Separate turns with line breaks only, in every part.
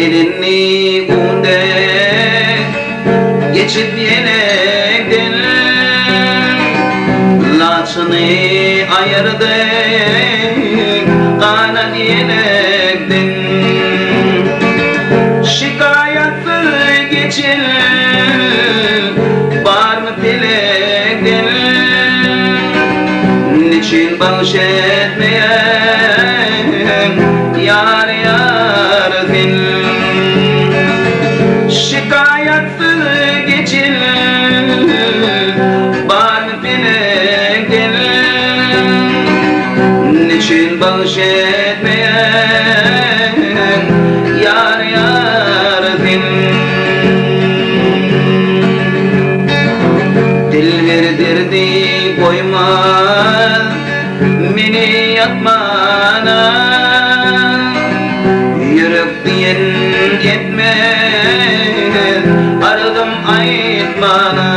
Elini unde geçip yenekten laçını ayırdı kanan yenekten şikayatı geçin var mı dilekten niçin bağış etmeyen yar yar din şikayatı geçin var mı dilekten niçin bağış etmeyen yar yar din dil verdirdi koyma meni yatmana yürek diyen yetmez aradım aytmana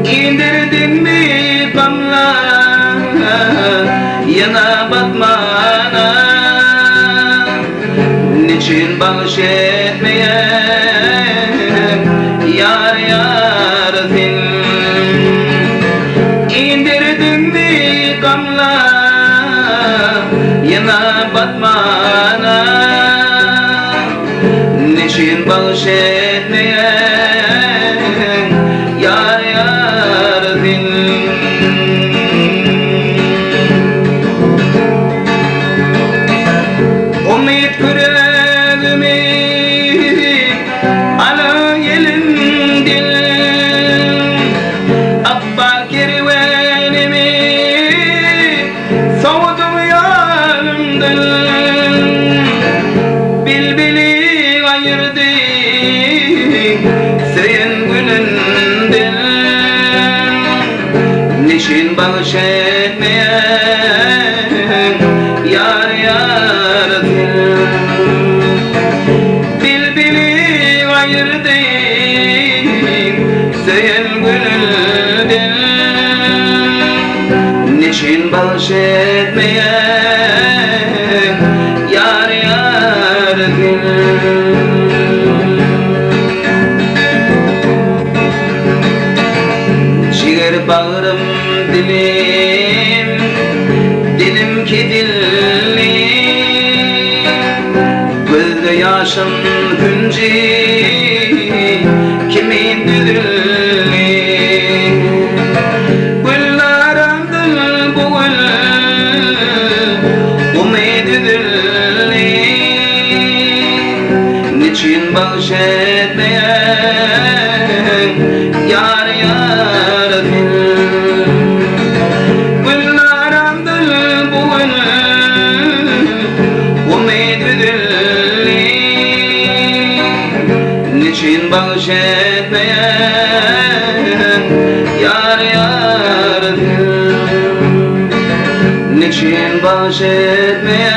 indirdin mi kamlar yana batmana niçin bağış etmeyen yar yar din indirdin mi kamlar yana batmana niçin bağış etmeyen yar yar din umut kurelimi ala yelimdin abba kervanimi savudum yanımdan bilbili ayırdı seyen gülünden niçin bağış etmeyen yar yar din bilbili ayırdı seyen gülünden niçin bağış etmeyen yar yar din ciğer bağrım dilim dilim ki dilli gözde yaşım günci kimin düdülli güllaramdın bu gül umidüdülli niçin bağış etmeyen yar yar din güllaramdın bu gül umidüdülli niçin bağış etmeyen yar yar din niçin bağış etmeyen